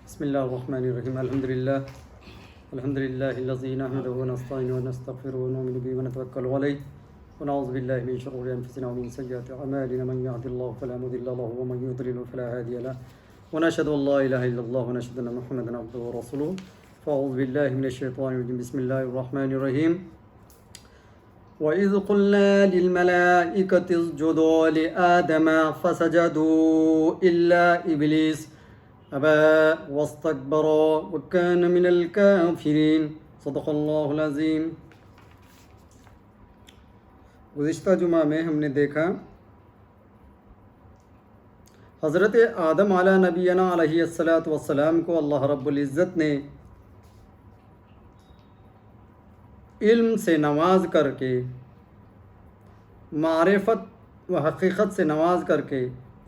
بسم الله الرحمن الرحيم الحمد لله الذي نحمده ونستعينه ونستغفره ونؤمن به ونتوكل عليه ونعوذ بالله من شرور انفسنا ومن سيئات اعمالنا من يهد الله فلا مضل له ومن يضلل فلا هادي له ونشهد ان لا اله الا الله ونشهد ان محمدا عبده ورسوله فاعوذ بالله من الشيطان الرجيم بسم الله الرحمن الرحيم وإذ قلنا للملائكة اسجدوا لآدم فسجدوا إلا إبليس أبى واستكبر وكان من الكافرين صدق اللہ العظیم۔ گزشتہ جمعہ میں ہم نے دیکھا حضرت آدم علیہ نبینا علیہ السلام کو اللہ رب العزت نے علم سے نواز کر کے، معرفت و حقیقت سے نواز کر کے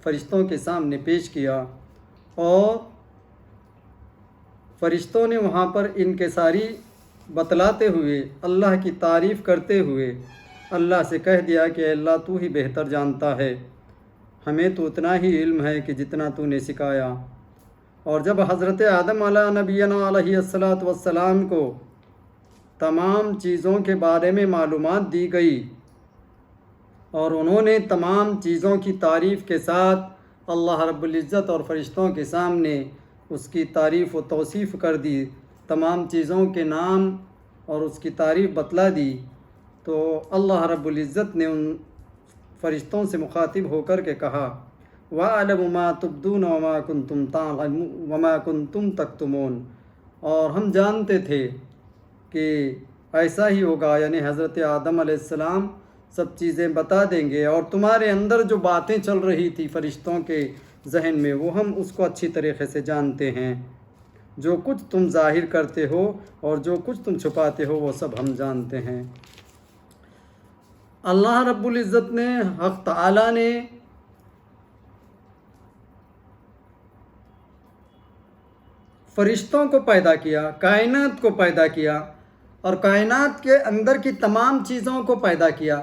فرشتوں کے سامنے پیش کیا، اور فرشتوں نے وہاں پر انکساری بتلاتے ہوئے، اللہ کی تعریف کرتے ہوئے اللہ سے کہہ دیا کہ اے اللہ تو ہی بہتر جانتا ہے، ہمیں تو اتنا ہی علم ہے کہ جتنا تو نے سکھایا۔ اور جب حضرت آدم علیہ نبینا علیہ السلام کو تمام چیزوں کے بارے میں معلومات دی گئی اور انہوں نے تمام چیزوں کی تعریف کے ساتھ اللہ رب العزت اور فرشتوں کے سامنے اس کی تعریف و توصیف کر دی، تمام چیزوں کے نام اور اس کی تعریف بتلا دی، تو اللہ رب العزت نے ان فرشتوں سے مخاطب ہو کر کے کہا وَأَعْلَمُ مَا تُبْدُونَ وَمَا كُنْتُمْ تَكْتُمُونَ، اور ہم جانتے تھے کہ ایسا ہی ہوگا، یعنی حضرت آدم علیہ السلام سب چیزیں بتا دیں گے، اور تمہارے اندر جو باتیں چل رہی تھی فرشتوں کے ذہن میں وہ ہم اس کو اچھی طریقے سے جانتے ہیں، جو کچھ تم ظاہر کرتے ہو اور جو کچھ تم چھپاتے ہو وہ سب ہم جانتے ہیں۔ اللہ رب العزت نے، حق تعالی نے فرشتوں کو پیدا کیا، کائنات کو پیدا کیا اور کائنات کے اندر کی تمام چیزوں کو پیدا کیا،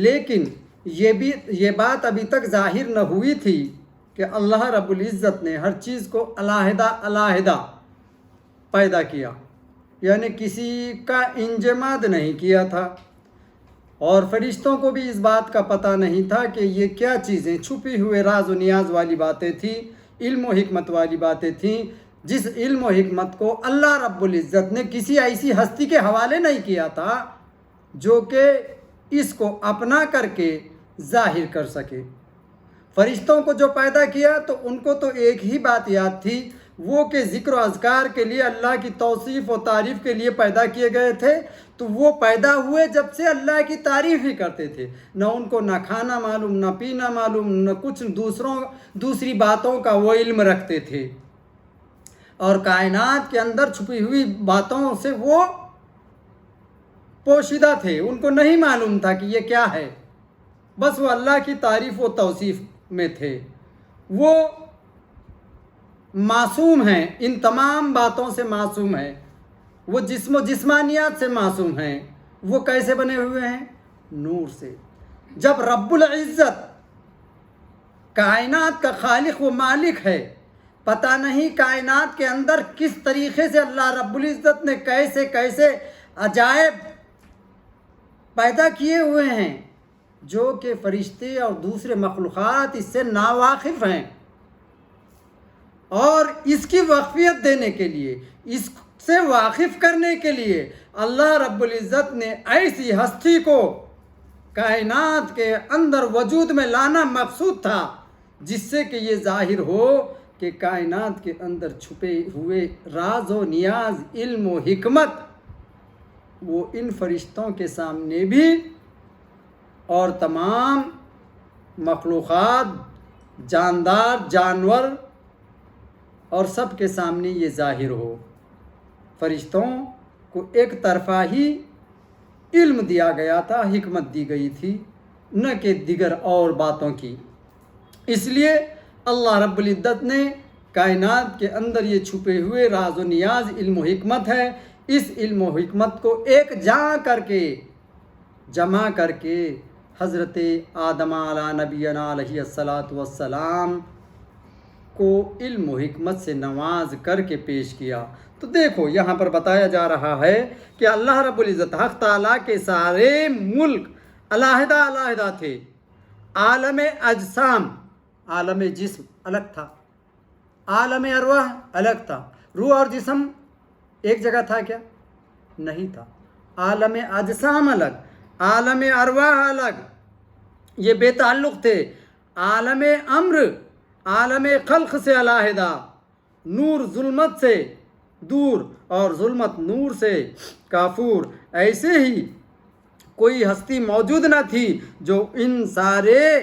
لیکن یہ بات ابھی تک ظاہر نہ ہوئی تھی کہ اللہ رب العزت نے ہر چیز کو علیحدہ پیدا کیا، یعنی کسی کا انجماد نہیں کیا تھا، اور فرشتوں کو بھی اس بات کا پتہ نہیں تھا کہ یہ کیا چیزیں چھپی ہوئے راز و نیاز والی باتیں تھیں، علم و حکمت والی باتیں تھیں، جس علم و حکمت کو اللہ رب العزت نے کسی ایسی ہستی کے حوالے نہیں کیا تھا جو کہ اس کو اپنا کر کے ظاہر کر سکے۔ فرشتوں کو جو پیدا کیا تو ان کو تو ایک ہی بات یاد تھی، وہ کہ ذکر و اذکار کے لیے، اللہ کی توصیف و تعریف کے لیے پیدا کیے گئے تھے، تو وہ پیدا ہوئے جب سے اللہ کی تعریف ہی کرتے تھے، نہ ان کو نہ کھانا معلوم، نہ پینا معلوم، نہ کچھ دوسری باتوں کا وہ علم رکھتے تھے، اور کائنات کے اندر چھپی ہوئی باتوں سے وہ پوشیدہ تھے، ان کو نہیں معلوم تھا کہ یہ کیا ہے، بس وہ اللہ کی تعریف و توصیف میں تھے۔ وہ معصوم ہیں، ان تمام باتوں سے معصوم ہیں، وہ جسم و جسمانیات سے معصوم ہیں۔ وہ کیسے بنے ہوئے ہیں؟ نور سے۔ جب رب العزت کائنات کا خالق و مالک ہے، پتہ نہیں کائنات کے اندر کس طریقے سے اللہ رب العزت نے کیسے کیسے عجائب پیدا کیے ہوئے ہیں، جو کہ فرشتے اور دوسرے مخلوقات اس سے ناواقف ہیں، اور اس کی واقفیت دینے کے لیے، اس سے واقف کرنے کے لیے اللہ رب العزت نے ایسی ہستی کو کائنات کے اندر وجود میں لانا مقصود تھا، جس سے کہ یہ ظاہر ہو کہ کائنات کے اندر چھپے ہوئے راز و نیاز، علم و حکمت وہ ان فرشتوں کے سامنے بھی اور تمام مخلوقات، جاندار، جانور اور سب کے سامنے یہ ظاہر ہو۔ فرشتوں کو ایک طرفہ ہی علم دیا گیا تھا، حکمت دی گئی تھی، نہ کہ دیگر اور باتوں کی۔ اس لیے اللہ رب العزت نے کائنات کے اندر یہ چھپے ہوئے راز و نیاز، علم و حکمت ہے، اس علم و حکمت کو ایک جمع کر کے حضرت آدم علیہ نبینا علیہ السلام کو علم و حکمت سے نواز کر کے پیش کیا۔ تو دیکھو یہاں پر بتایا جا رہا ہے کہ اللہ رب العزت حق تعالیٰ کے سارے ملک علیحدہ علیحدہ تھے۔ عالم اجسام، عالم جسم الگ تھا، عالم ارواح الگ تھا۔ روح اور جسم ایک جگہ تھا کیا؟ نہیں تھا۔ عالم اجسام الگ، عالم ارواح الگ، یہ بے تعلق تھے۔ عالم امر، عالم خلق سے علیحدہ، نور ظلمت سے دور اور ظلمت نور سے کافور۔ ایسے ہی کوئی ہستی موجود نہ تھی جو ان سارے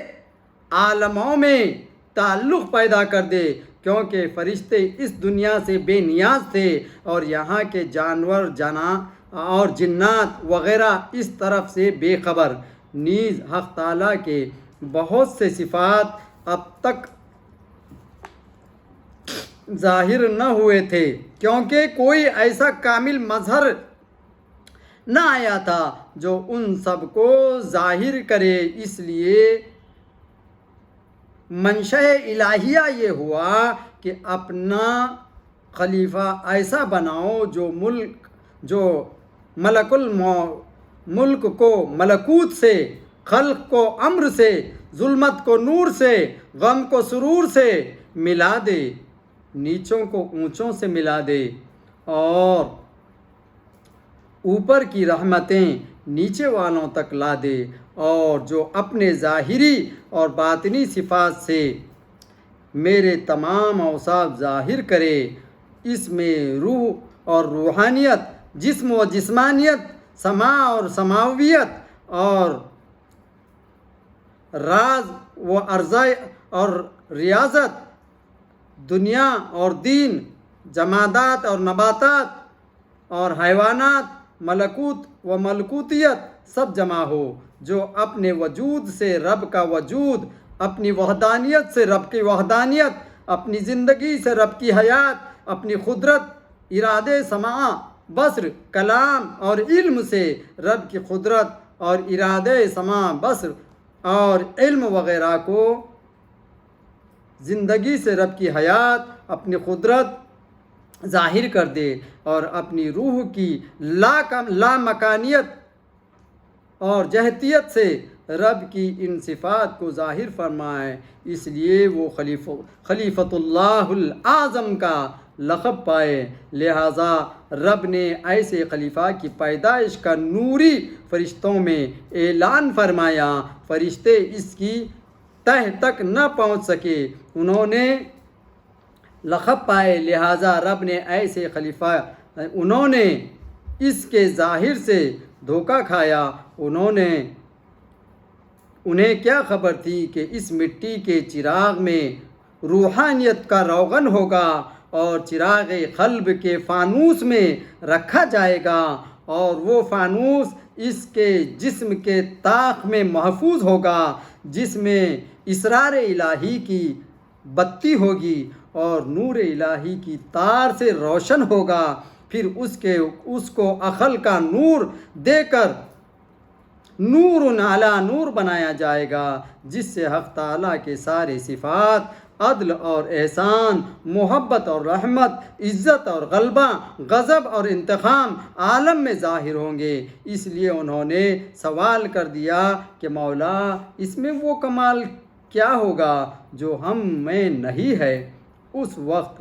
عالموں میں تعلق پیدا کر دے، کیونکہ فرشتے اس دنیا سے بے نیاز تھے اور یہاں کے جانور اور جنات وغیرہ اس طرف سے بے خبر۔ نیز حق تعالیٰ کے بہت سے صفات اب تک ظاہر نہ ہوئے تھے، کیونکہ کوئی ایسا کامل مظہر نہ آیا تھا جو ان سب کو ظاہر کرے۔ اس لیے منشأ الہیہ یہ ہوا کہ اپنا خلیفہ ایسا بناؤ جو ملک کو ملکوت سے، خلق کو امر سے، ظلمت کو نور سے، غم کو سرور سے ملا دے، نیچوں کو اونچوں سے ملا دے اور اوپر کی رحمتیں نیچے والوں تک لا دے، اور جو اپنے ظاہری اور باطنی صفات سے میرے تمام اوصاف ظاہر کرے۔ اس میں روح اور روحانیت، جسم و جسمانیت، سماع اور سماویت، اور راز و ارضاء اور ریاضت، دنیا اور دین، جمادات اور نباتات اور حیوانات، ملکوت و ملکوتیت سب جمع ہو۔ جو اپنے وجود سے رب کا وجود، اپنی وحدانیت سے رب کی وحدانیت، اپنی زندگی سے رب کی حیات، اپنی قدرت، ارادے، سماع، بصر، کلام اور علم سے رب کی قدرت اور ارادے، سماع، بصر اور علم وغیرہ کو، زندگی سے رب کی حیات، اپنی قدرت ظاہر کر دے، اور اپنی روح کی لامکانیت اور جہتیت سے رب کی ان صفات کو ظاہر فرمائے۔ اس لیے وہ خلیفۃ اللہ الاعظم کا لقب پائے۔ لہٰذا رب نے ایسے خلیفہ کی پیدائش کا نوری فرشتوں میں اعلان فرمایا۔ فرشتے اس کی تہ تک نہ پہنچ سکے، انہوں نے لقب پائے، لہٰذا رب نے ایسے خلیفہ، انہوں نے اس کے ظاہر سے دھوکہ کھایا۔ انہیں کیا خبر تھی کہ اس مٹی کے چراغ میں روحانیت کا روغن ہوگا اور چراغ قلب کے فانوس میں رکھا جائے گا، اور وہ فانوس اس کے جسم کے طاق میں محفوظ ہوگا، جس میں اسرار الہی کی بتی ہوگی اور نور الہی کی تار سے روشن ہوگا۔ پھر اس کو عقل کا نور دے کر نور علی نور بنایا جائے گا، جس سے حق تعالیٰ کے سارے صفات، عدل اور احسان، محبت اور رحمت، عزت اور غلبہ، غضب اور انتقام عالم میں ظاہر ہوں گے۔ اس لیے انہوں نے سوال کر دیا کہ مولا، اس میں وہ کمال کیا ہوگا جو ہم میں نہیں ہے؟ اس وقت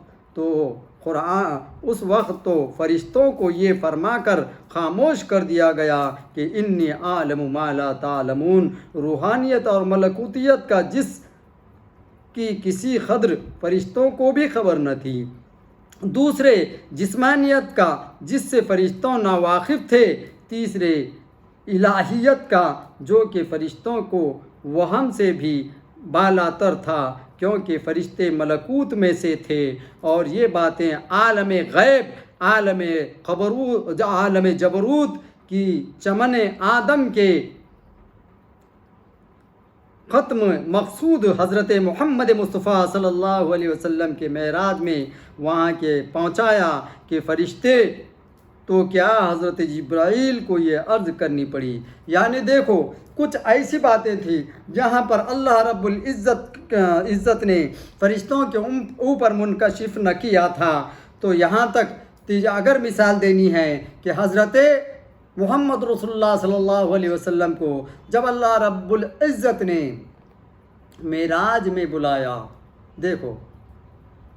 تو فرشتوں کو یہ فرما کر خاموش کر دیا گیا کہ انی اعلم ما لا تعلمون۔ روحانیت اور ملکوتیت کا جس کی کسی قدر فرشتوں کو بھی خبر نہ تھی، دوسرے جسمانیت کا جس سے فرشتوں ناواقف تھے، تیسرے الہیت کا جو کہ فرشتوں کو وہم سے بھی بالاتر تھا، کیونکہ فرشتے ملکوت میں سے تھے، اور یہ باتیں عالم غیب، عالم جبروت کی چمن آدم کے ختم مقصود حضرت محمد مصطفیٰ صلی اللہ علیہ وسلم کے معراج میں وہاں کے پہنچایا کہ فرشتے تو کیا حضرت جبرائیل کو یہ عرض کرنی پڑی۔ یعنی دیکھو کچھ ایسی باتیں تھیں جہاں پر اللہ رب العزت نے فرشتوں کے اوپر منکشف نہ کیا تھا۔ تو یہاں تک اگر مثال دینی ہے کہ حضرت محمد رسول اللہ صلی اللہ علیہ وسلم کو جب اللہ رب العزت نے معراج میں بلایا، دیکھو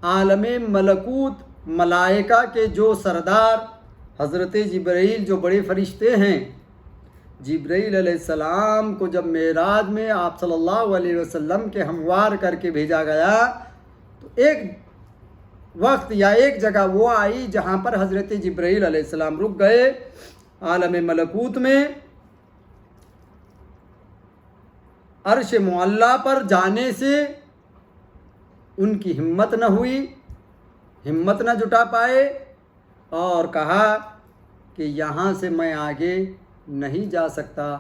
عالم ملکوت ملائکہ کے جو سردار حضرت جبرائیل جو بڑے فرشتے ہیں، جبرائیل علیہ السلام کو جب معراج میں آپ صلی اللہ علیہ وسلم کے ہموار کر کے بھیجا گیا، تو ایک وقت یا ایک جگہ وہ آئی جہاں پر حضرت جبرائیل علیہ السلام رک گئے۔ عالم ملکوت میں عرش معلیٰ پر جانے سے ان کی ہمت نہ ہوئی، ہمت نہ جٹا پائے، اور کہا کہ یہاں سے میں آگے نہیں جا سکتا،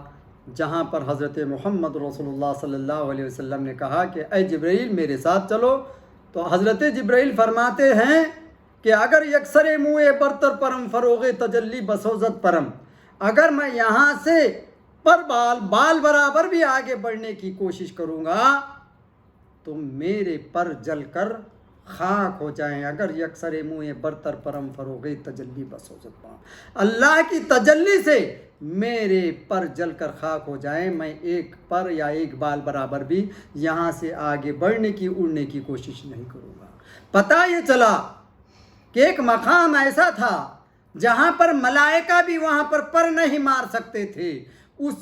جہاں پر حضرت محمد رسول اللہ صلی اللہ علیہ وسلم نے کہا کہ اے جبرائیل میرے ساتھ چلو۔ تو حضرت جبرائیل فرماتے ہیں کہ اگر یکسر موئے برتر پرم فروغ تجلی بسوزت پرم، اگر میں یہاں سے بال برابر بھی آگے بڑھنے کی کوشش کروں گا تو میرے پر جل کر خاک ہو جائیں۔ اگر یکسر موئے برتر پرم فروغ تجلی بسوزت پرم، اللہ کی تجلی سے میرے پر جل کر خاک ہو جائیں، میں ایک پر یا ایک بال برابر بھی یہاں سے آگے بڑھنے کی اڑنے کی کوشش نہیں کروں گا۔ پتہ یہ چلا کہ ایک مقام ایسا تھا جہاں پر ملائکہ بھی وہاں پر نہیں مار سکتے تھے۔ اس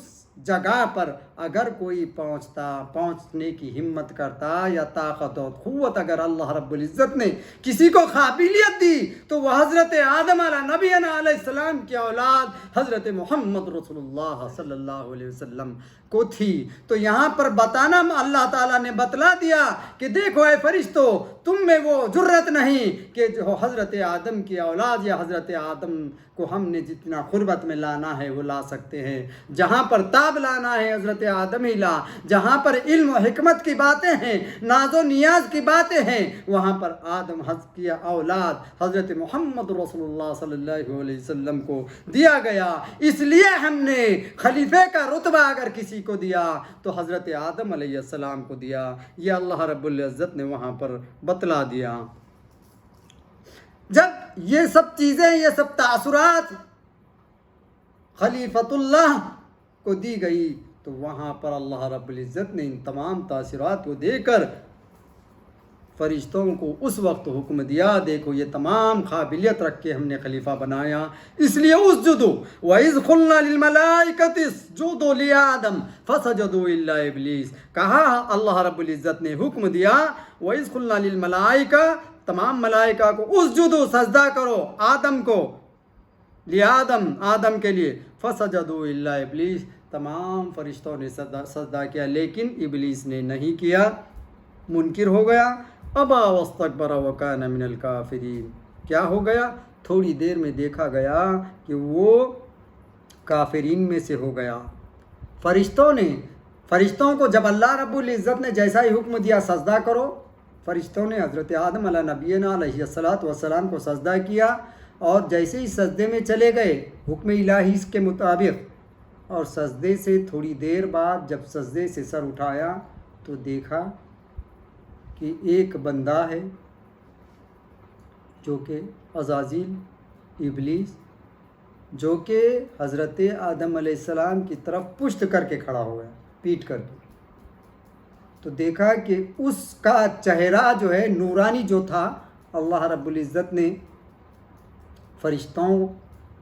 جگہ پر اگر کوئی پہنچنے کی ہمت کرتا یا طاقت و قوت اگر اللہ رب العزت نے کسی کو قابلیت دی تو وہ حضرت آدم علیہ نبینا علیہ السلام کی اولاد حضرت محمد رسول اللہ صلی اللہ علیہ وسلم کو تھی۔ تو یہاں پر بتانا اللہ تعالیٰ نے بتلا دیا کہ دیکھو اے فرشتو، تم میں وہ جرت نہیں کہ جو حضرت آدم کی اولاد یا حضرت آدم کو ہم نے جتنا قربت میں لانا ہے وہ لا سکتے ہیں۔ جہاں پر تاب لانا ہے حضرت آدم ہی لا، جہاں پر علم و حکمت کی باتیں ہیں، ناز و نیاز کی باتیں ہیں، وہاں پر آدم کی اولاد حضرت محمد رسول اللہ صلی اللہ علیہ وسلم کو دیا گیا۔ اس لیے ہم نے خلیفے کا رتبہ اگر کسی کو دیا تو حضرت آدم علیہ السلام کو دیا۔ یہ اللہ رب العزت نے وہاں پر بتلا دیا۔ جب یہ سب چیزیں، یہ سب تاثرات خلیفۃ اللہ کو دی گئی تو وہاں پر اللہ رب العزت نے ان تمام تاثرات کو دے کر فرشتوں کو اس وقت حکم دیا، دیکھو یہ تمام قابلیت رکھ کے ہم نے خلیفہ بنایا، اس لیے اسجدوا وَإِذْ قُلْنَا لِلْمَلَائِكَةِ اسْجُدُوا لِآدَمَ فَسَجَدُوا إِلَّا إِبْلِيسَ، کہا اللہ رب العزت نے حکم دیا وَإِذْ قُلْنَا لِلْمَلَائِكَةِ، تمام ملائکہ کو اسجدوا سجدہ کرو آدم کو، لِآدَمَ آدم کے لیے، فَسَجَدُوا إِلَّا إِبْلِيسَ، تمام فرشتوں نے سجدہ کیا لیکن ابلیس نے نہیں کیا، منکر ہو گیا، ابا واستکبر وکان من الکافرین۔ کیا ہو گیا؟ تھوڑی دیر میں دیکھا گیا کہ وہ کافرین میں سے ہو گیا۔ فرشتوں کو جب اللہ رب العزت نے جیسا ہی حکم دیا سجدہ کرو، فرشتوں نے حضرت آدم علیہ نبینا علیہ السلام کو سجدہ کیا، اور جیسے ہی سجدے میں چلے گئے حکم الہی اس کے مطابق، اور سجدے سے تھوڑی دیر بعد جب سجدے سے سر اٹھایا تو دیکھا کہ ایک بندہ ہے جو کہ عزازیل ابلیس، جو کہ حضرت آدم علیہ السلام کی طرف پشت کر کے کھڑا ہو گیا، پیٹ کر کے۔ تو دیکھا کہ اس کا چہرہ جو ہے نورانی جو تھا، اللہ رب العزت نے فرشتوں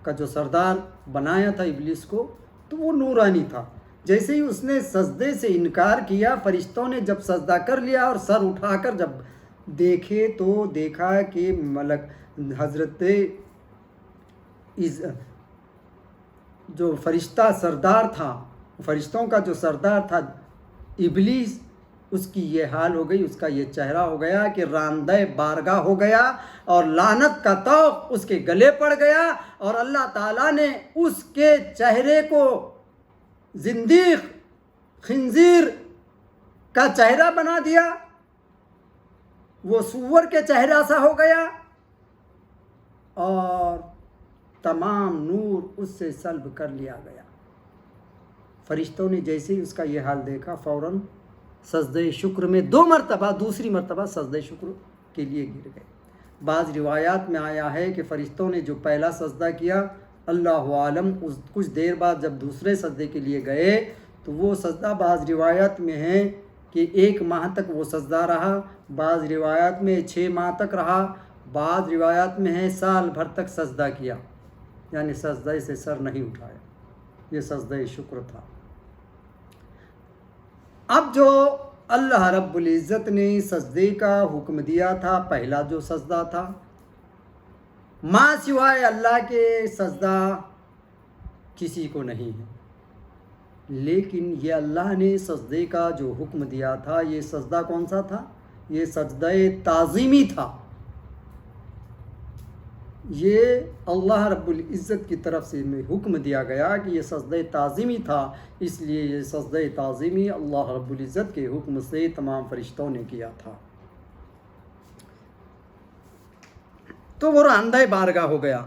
کا جو سردار بنایا تھا ابلیس کو، تو وہ نورانی تھا۔ جیسے ہی اس نے سجدے سے انکار کیا، فرشتوں نے جب سجدہ کر لیا اور سر اٹھا کر جب دیکھے تو دیکھا کہ حضرت جو فرشتہ سردار تھا، فرشتوں کا جو سردار تھا ابلیس، اس کی یہ حال ہو گئی، اس کا یہ چہرہ ہو گیا کہ راندہ بارگاہ ہو گیا، اور لعنت کا طوق اس کے گلے پڑ گیا، اور اللہ تعالیٰ نے اس کے چہرے کو زندیق خنزیر کا چہرہ بنا دیا، وہ سور کے چہرہ سا ہو گیا، اور تمام نور اس سے سلب کر لیا گیا۔ فرشتوں نے جیسے ہی اس کا یہ حال دیکھا فوراً سجدہ شکر میں 2 مرتبہ، دوسری مرتبہ سجدہ شکر کے لیے گر گئے۔ بعض روایات میں آیا ہے کہ فرشتوں نے جو پہلا سجدہ کیا، اللہ عالم کچھ دیر بعد جب دوسرے سجدے کے لیے گئے تو وہ سجدہ بعض روایت میں ہے کہ 1 ماہ تک وہ سجدہ رہا، بعض روایات میں 6 ماہ تک رہا، بعض روایات میں ہے سال بھر تک سجدہ کیا، یعنی سجدہ سے سر نہیں اٹھایا۔ یہ سجدہ شکر تھا۔ اب جو اللہ رب العزت نے سجدے کا حکم دیا تھا، پہلا جو سجدہ تھا، ماں سوائے اللہ کے سجدہ کسی کو نہیں ہے، لیکن یہ اللہ نے سجدے کا جو حکم دیا تھا، یہ سجدہ کون سا تھا؟ یہ سجدہ تعظیمی تھا۔ یہ اللہ رب العزت کی طرف سے حکم دیا گیا کہ یہ سجدہ تعظیمی تھا، اس لیے یہ سجدہ تعظیمی اللہ رب العزت کے حکم سے تمام فرشتوں نے کیا تھا۔ تو وہ راندہ بارگاہ ہو گیا۔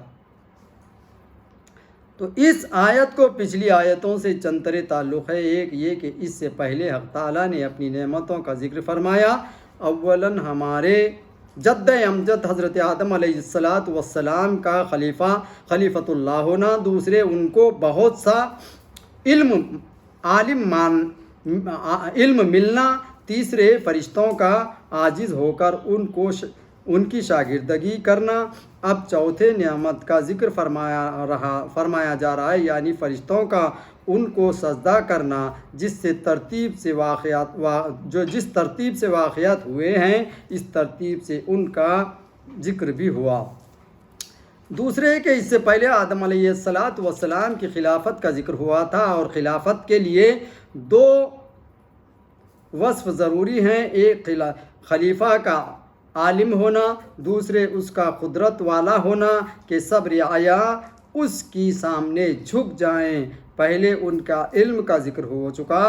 تو اس آیت کو پچھلی آیتوں سے چند تعلق ہے۔ ایک یہ کہ اس سے پہلے حق تعالیٰ نے اپنی نعمتوں کا ذکر فرمایا۔ اولاً ہمارے جد امجد حضرت آدم علیہ السلام کا خلیفۃ اللہ ہونا، دوسرے ان کو بہت سا علم ملنا، تیسرے فرشتوں کا عاجز ہو کر ان کی شاگردگی کرنا۔ اب چوتھے نعمت کا ذکر فرمایا جا رہا ہے، یعنی فرشتوں کا ان کو سجدہ کرنا جس ترتیب سے واقعات ہوئے ہیں، اس ترتیب سے ان کا ذکر بھی ہوا۔ دوسرے کہ اس سے پہلے آدم علیہ السلام کی خلافت کا ذکر ہوا تھا، اور خلافت کے لیے 2 وصف ضروری ہیں، ایک خلیفہ کا عالم ہونا، دوسرے اس کا قدرت والا ہونا کہ سب رعایا اس کی سامنے جھک جائیں۔ پہلے ان کا علم کا ذکر ہو چکا،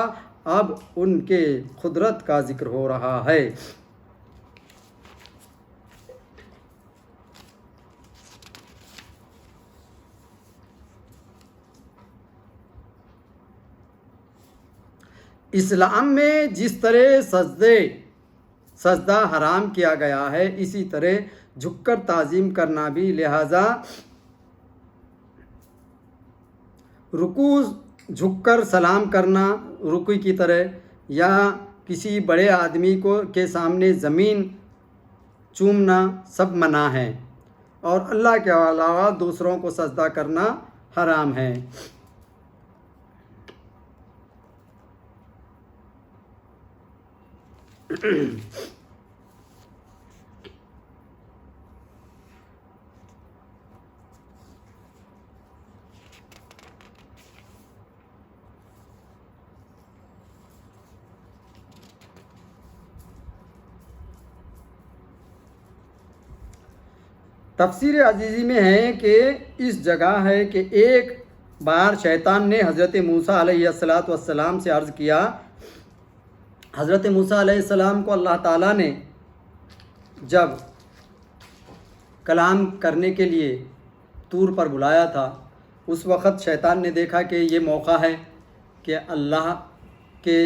اب ان کے قدرت کا ذکر ہو رہا ہے۔ اسلام میں جس طرح سجدہ حرام کیا گیا ہے، اسی طرح جھک کر تعظیم کرنا بھی، لہذا رکوع جھک کر سلام کرنا رکوع کی طرح، یا کسی بڑے آدمی کے سامنے زمین چومنا سب منع ہے، اور اللہ کے علاوہ دوسروں کو سجدہ کرنا حرام ہے۔ تفسیر عزیزی میں ہے کہ اس جگہ ہے کہ ایک بار شیطان نے حضرت موسیٰ علیہ السلام سے عرض کیا۔ حضرت موسیٰ علیہ السلام کو اللہ تعالیٰ نے جب کلام کرنے کے لیے طور پر بلایا تھا، اس وقت شیطان نے دیکھا کہ یہ موقع ہے کہ اللہ کے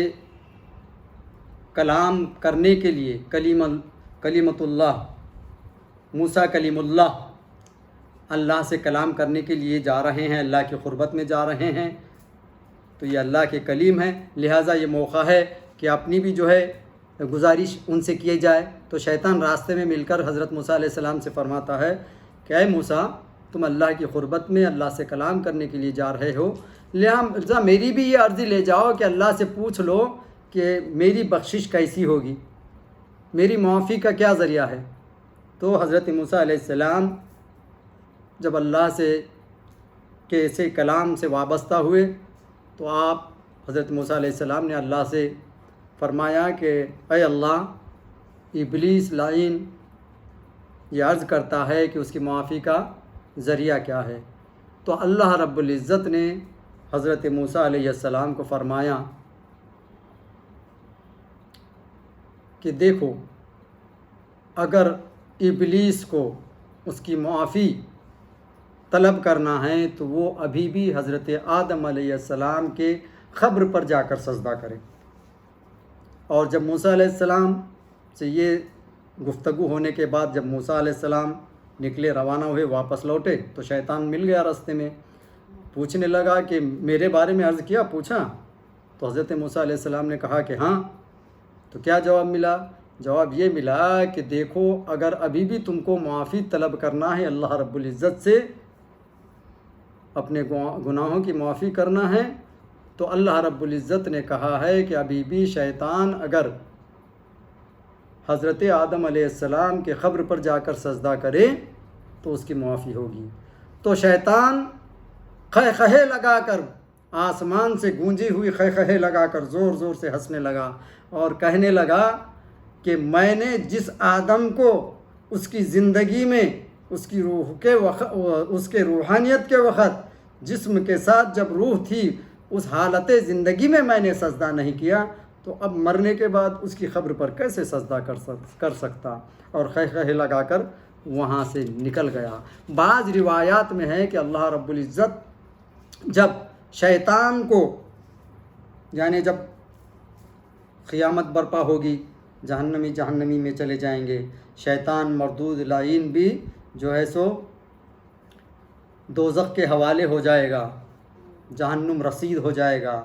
کلام کرنے کے لیے کلیمت اللہ، موسیٰ کلیم اللہ سے کلام کرنے کے لیے جا رہے ہیں، اللہ کی قربت میں جا رہے ہیں، تو یہ اللہ کے کلیم ہیں، لہٰذا یہ موقع ہے کہ اپنی بھی جو ہے گزارش ان سے کیے جائے۔ تو شیطان راستے میں مل کر حضرت موسیٰ علیہ السلام سے فرماتا ہے کہ اے موسیٰ، تم اللہ کی قربت میں اللہ سے کلام کرنے کے لیے جا رہے ہو، لہٰذا میری بھی یہ عرضی لے جاؤ کہ اللہ سے پوچھ لو کہ میری بخشش کیسی ہوگی، میری معافی کا کیا ذریعہ ہے۔ تو حضرت موسیٰ علیہ السلام جب اللہ کے ایسے کلام سے وابستہ ہوئے تو آپ حضرت موسیٰ علیہ السلام نے اللہ سے فرمایا کہ اے اللہ، ابلیس لعین یہ عرض کرتا ہے کہ اس کی معافی کا ذریعہ کیا ہے۔ تو اللہ رب العزت نے حضرت موسیٰ علیہ السلام کو فرمایا کہ دیکھو، اگر ابلیس کو اس کی معافی طلب کرنا ہے تو وہ ابھی بھی حضرت آدم علیہ السلام کے قبر پر جا کر سجدہ کرے۔ اور جب موسیٰ علیہ السلام سے یہ گفتگو ہونے کے بعد جب موسیٰ علیہ السلام نکلے، روانہ ہوئے، واپس لوٹے تو شیطان مل گیا راستے میں، پوچھنے لگا کہ میرے بارے میں عرض کیا، پوچھا؟ تو حضرت موسیٰ علیہ السلام نے کہا کہ ہاں۔ تو کیا جواب ملا؟ جواب یہ ملا کہ دیکھو، اگر ابھی بھی تم کو معافی طلب کرنا ہے اللہ رب العزت سے، اپنے گناہوں کی معافی کرنا ہے، تو اللہ رب العزت نے کہا ہے کہ ابھی بھی شیطان اگر حضرت آدم علیہ السلام کے قبر پر جا کر سجدہ کرے تو اس کی معافی ہوگی۔ تو شیطان خے لگا کر، آسمان سے گونجی ہوئی خے لگا کر زور زور سے ہنسنے لگا اور کہنے لگا کہ میں نے جس آدم کو اس کی زندگی میں اس کی روح کے وقت، اس کے روحانیت کے وقت جسم کے ساتھ جب روح تھی، اس حالت زندگی میں نے سجدہ نہیں کیا، تو اب مرنے کے بعد اس کی قبر پر کیسے سجدہ کر سکتا؟ اور خے لگا کر وہاں سے نکل گیا۔ بعض روایات میں ہے کہ اللہ رب العزت جب شیطان کو، یعنی جب قیامت برپا ہوگی، جہنمی میں چلے جائیں گے، شیطان مردود لعین بھی جو ہے سو دوزخ کے حوالے ہو جائے گا، جہنم رسید ہو جائے گا۔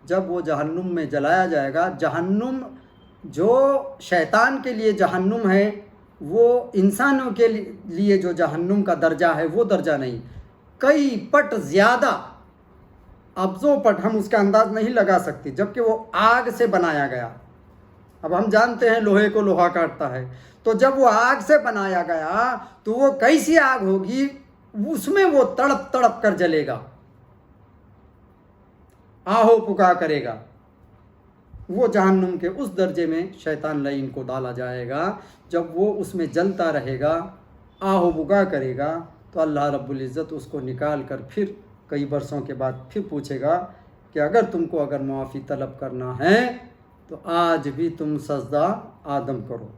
جب وہ جہنم میں جلایا جائے گا، جہنم جو شیطان کے لیے جہنم ہے، وہ انسانوں کے لیے جو جہنم کا درجہ ہے وہ درجہ نہیں، کئی پٹ زیادہ، ابزوں پٹ ہم اس کا انداز نہیں لگا سکتے، جبکہ وہ آگ سے بنایا گیا۔ اب ہم جانتے ہیں لوہے کو لوہا کاٹتا ہے، تو جب وہ آگ سے بنایا گیا تو وہ کیسی آگ ہوگی، اس میں وہ تڑپ تڑپ کر جلے گا، آہو پکا کرے گا۔ وہ جہنم کے اس درجے میں شیطان لعین کو ڈالا جائے گا۔ جب وہ اس میں جلتا رہے گا، آہو پکا کرے گا، تو اللہ رب العزت اس کو نکال کر پھر کئی برسوں کے بعد پھر پوچھے گا کہ اگر تم کو اگر معافی طلب کرنا ہے تو آج بھی تم سجدہ آدم کرو۔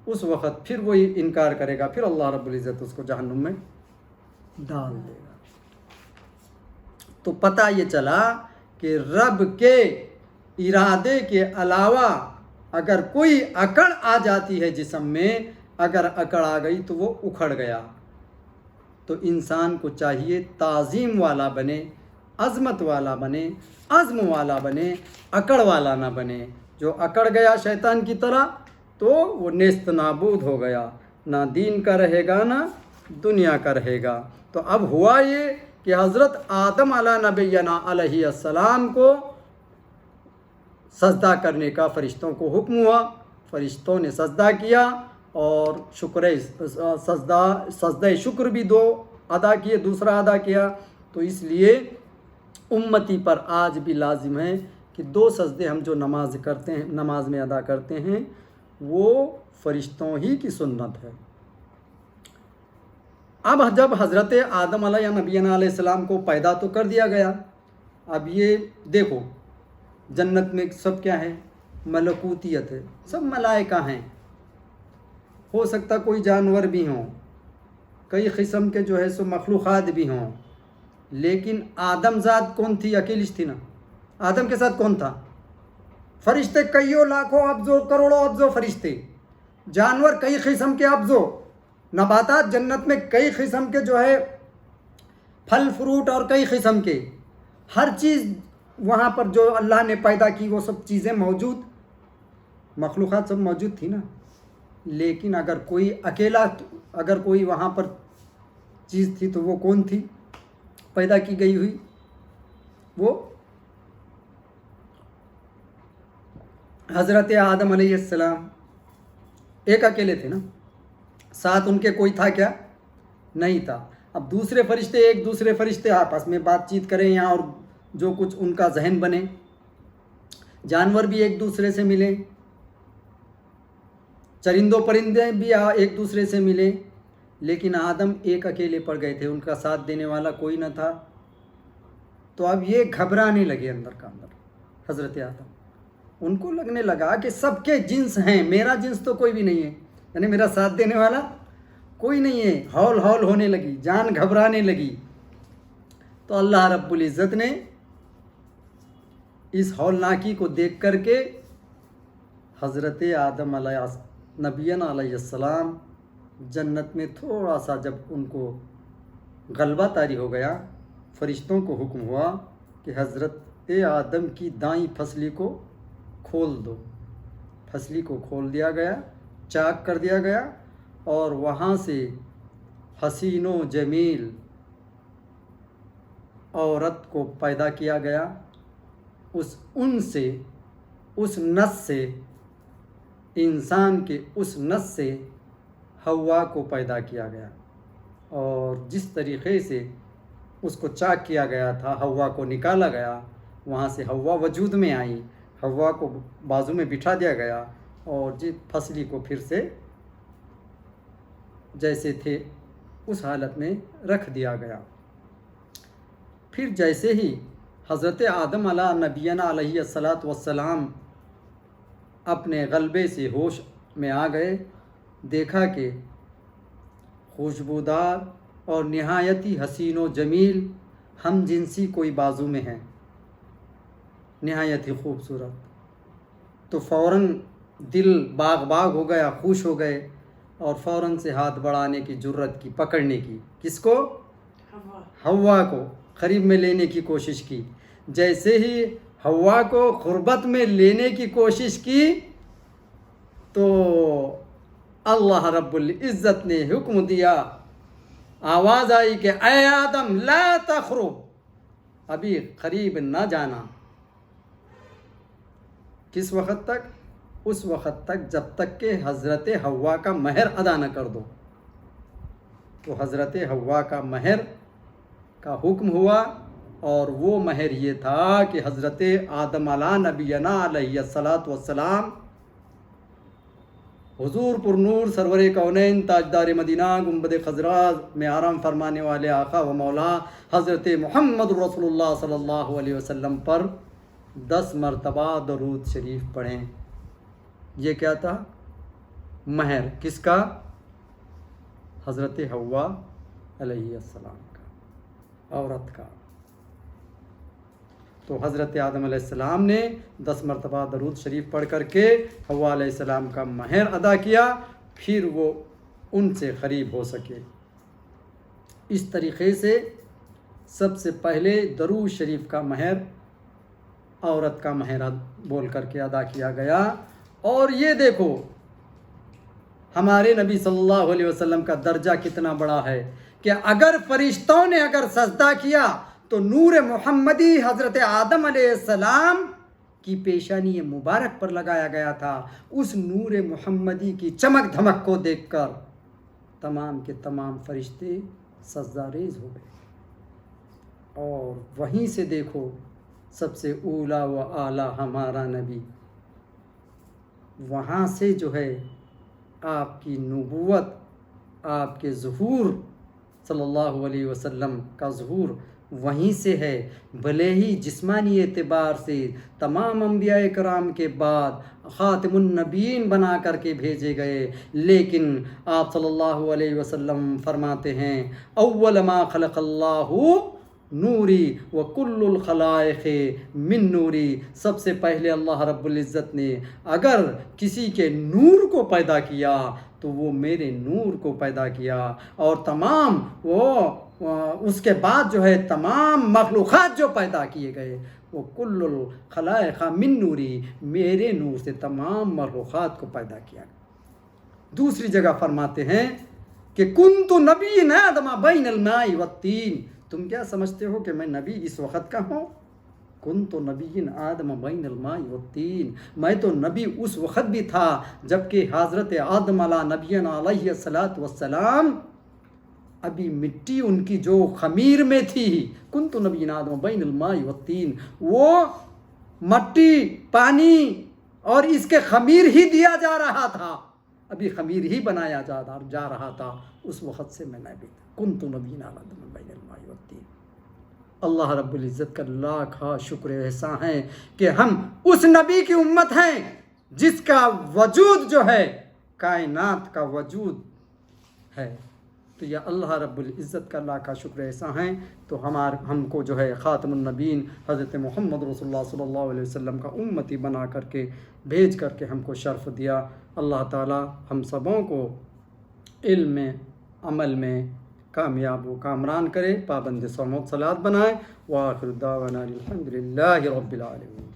اس وقت پھر وہی انکار کرے گا، پھر اللہ رب العزت اس کو جہنم میں ڈال دے گا۔ تو پتہ یہ چلا کہ رب کے ارادے کے علاوہ اگر کوئی اکڑ آ جاتی ہے جسم میں، اگر اکڑ آ گئی تو وہ اکھڑ گیا۔ تو انسان کو چاہیے تعظیم والا بنے، عظمت والا بنے، عزم والا بنے، اکڑ والا نہ بنے۔ جو اکڑ گیا شیطان کی طرح تو وہ نیست نابود ہو گیا، نہ دین کا رہے گا نہ دنیا کا رہے گا۔ تو اب ہوا یہ کہ حضرت آدم علیہ نبینا علیہ السلام کو سجدہ کرنے کا فرشتوں کو حکم ہوا، فرشتوں نے سجدہ کیا، اور سجدہ شکر بھی دو ادا کیے، دوسرا ادا کیا۔ تو اس لیے امتی پر آج بھی لازم ہے کہ 2 سجدے ہم جو نماز کرتے ہیں، نماز میں ادا کرتے ہیں، وہ فرشتوں ہی کی سنت ہے۔ اب جب حضرت آدم علیہ نبینا علیہ السلام کو پیدا تو کر دیا گیا، اب یہ دیکھو جنت میں سب کیا ہے، ملکوتیت ہے، سب ملائکہ ہیں، ہو سکتا کوئی جانور بھی ہوں، کئی قسم کے جو ہے سو مخلوقات بھی ہوں، لیکن آدم ذات کون تھی؟ اکیلی تھی نا۔ آدم کے ساتھ کون تھا؟ فرشتے کئیوں لاکھوں ابزوں کروڑوں ابزوں فرشتے، جانور کئی قسم کے ابزوں، نباتات جنت میں کئی قسم کے جو ہے پھل فروٹ اور کئی قسم کے، ہر چیز وہاں پر جو اللہ نے پیدا کی وہ سب چیزیں موجود، مخلوقات سب موجود تھی نا۔ لیکن اگر کوئی اکیلا، اگر کوئی وہاں پر چیز تھی تو وہ کون تھی پیدا کی گئی ہوئی؟ وہ حضرت آدم علیہ السلام ایک اکیلے تھے نا، ساتھ ان کے کوئی تھا کیا؟ نہیں تھا۔ اب دوسرے فرشتے، ایک دوسرے فرشتے آپس میں بات چیت کریں یہاں، اور جو کچھ ان کا ذہن بنے، جانور بھی ایک دوسرے سے ملیں، چرندوں پرندے بھی ایک دوسرے سے ملیں، لیکن آدم ایک اکیلے پڑ گئے تھے، ان کا ساتھ دینے والا کوئی نہ تھا۔ تو اب یہ گھبرانے لگے اندر کا اندر حضرت آدم، ان کو لگنے لگا کہ سب کے جنس ہیں، میرا جنس تو کوئی بھی نہیں ہے، یعنی میرا ساتھ دینے والا کوئی نہیں ہے، ہول ہول ہونے لگی، جان گھبرانے لگی۔ تو اللہ رب العزت نے اس ہولناکی کو دیکھ کر کے حضرت آدم نبینا علیہ السلام جنت میں تھوڑا سا جب ان کو غلبہ طاری ہو گیا، فرشتوں کو حکم ہوا کہ حضرت آدم کی دائیں پھسلی کو کھول دو۔ پھسلی کو کھول دیا گیا، چاک کر دیا گیا، اور وہاں سے حسین و جمیل عورت کو پیدا کیا گیا۔ اس نس سے، انسان کے اس نس سے حوا کو پیدا کیا گیا، اور جس طریقے سے اس کو چاک کیا گیا تھا، حوا کو نکالا گیا، وہاں سے حوا وجود میں آئی، حوا کو بازو میں بٹھا دیا گیا، اور جس پھسلی کو پھر سے جیسے تھے اس حالت میں رکھ دیا گیا۔ پھر جیسے ہی حضرت آدم علیہ نبینا علیہ السلام اپنے غلبے سے ہوش میں آ گئے، دیکھا کہ خوشبودار اور نہایتی حسین و جمیل ہم جنسی کوئی بازو میں ہیں، نہایت ہی خوبصورت۔ تو فوراً دل باغ باغ ہو گیا، خوش ہو گئے، اور فوراً سے ہاتھ بڑھانے کی جرت کی، پکڑنے کی، کس کو؟ حوا کو قریب میں لینے کی کوشش کی۔ جیسے ہی حوا کو قربت میں لینے کی کوشش کی تو اللہ رب العزت نے حکم دیا، آواز آئی کہ اے آدم لا تقرب، ابھی قریب نہ جانا۔ کس وقت تک؟ اس وقت تک جب تک کہ حضرت حوا کا مہر ادا نہ کر دو۔ تو حضرت حوا کا مہر کا حکم ہوا، اور وہ مہر یہ تھا کہ حضرت آدم علیہ نبینا علیہ السلام حضور پر نور سرور کونین تاجدار مدینہ گنبد خضرا میں آرام فرمانے والے آقا و مولا حضرت محمد رسول اللہ صلی اللہ علیہ وسلم پر 10 مرتبہ درود شریف پڑھیں۔ یہ کیا تھا؟ مہر کس کا؟ حضرت حوا علیہ السلام کا، عورت کا۔ تو حضرت آدم علیہ السلام نے 10 مرتبہ درود شریف پڑھ کر کے حوا علیہ السلام کا مہر ادا کیا، پھر وہ ان سے قریب ہو سکے۔ اس طریقے سے سب سے پہلے درود شریف کا مہر عورت کا مہر بول کر کے ادا کیا گیا۔ اور یہ دیکھو ہمارے نبی صلی اللہ علیہ وسلم کا درجہ کتنا بڑا ہے کہ اگر فرشتوں نے اگر سجدہ کیا تو نور محمدی حضرت آدم علیہ السلام کی پیشانی مبارک پر لگایا گیا تھا۔ اس نور محمدی کی چمک دھمک کو دیکھ کر تمام کے تمام فرشتے سجدہ ریز ہو گئے۔ اور وہیں سے دیکھو سب سے اولا و اعلیٰ ہمارا نبی، وہاں سے جو ہے آپ کی نبوت، آپ کے ظہور صلی اللہ علیہ وسلم کا ظہور وہیں سے ہے۔ بھلے ہی جسمانی اعتبار سے تمام انبیاء کرام کے بعد خاتم النبیین بنا کر کے بھیجے گئے، لیکن آپ صلی اللہ علیہ وسلم فرماتے ہیں اول ما خلق اللہ نوری وکل الخلائق من نوری، سب سے پہلے اللہ رب العزت نے اگر کسی کے نور کو پیدا کیا تو وہ میرے نور کو پیدا کیا، اور تمام اس کے بعد جو ہے تمام مخلوقات جو پیدا کیے گئے وہ کل الخلائق من نوری، میرے نور سے تمام مخلوقات کو پیدا کیا۔ دوسری جگہ فرماتے ہیں کہ کنت نبی آدم بین الماء والطین، تم کیا سمجھتے ہو کہ میں نبی اس وقت کا ہوں؟ کنت نبی آدم بین الماء والطین، میں تو نبی اس وقت بھی تھا جبکہ حضرت آدم علیہ نبینا علیہ السلام ابھی مٹی ان کی جو خمیر میں تھی، کنت نبی آدم بین الماء والطین، وہ مٹی پانی اور اس کے خمیر ہی دیا جا رہا تھا، ابھی خمیر ہی بنایا جا رہا تھا، اس وقت سے میں نبی تھا، کنت نبی آدم بین الماء والطین۔ اللہ رب العزت کا لاکھ شکر احسان ہے کہ ہم اس نبی کی امت ہیں جس کا وجود جو ہے کائنات کا وجود ہے۔ تو یہ اللہ رب العزت کا اللہ کا شکر ایسا ہیں، تو ہم کو جو ہے خاتم النبیین حضرت محمد رسول اللہ صلی اللہ علیہ وسلم کا امتی بنا کر کے بھیج کر کے ہم کو شرف دیا۔ اللہ تعالی ہم سبوں کو علم میں، عمل میں کامیاب و کامران کرے، پابند صوم و صلات بنائے۔ وآخر دعوانا الحمد للہ رب العالمین۔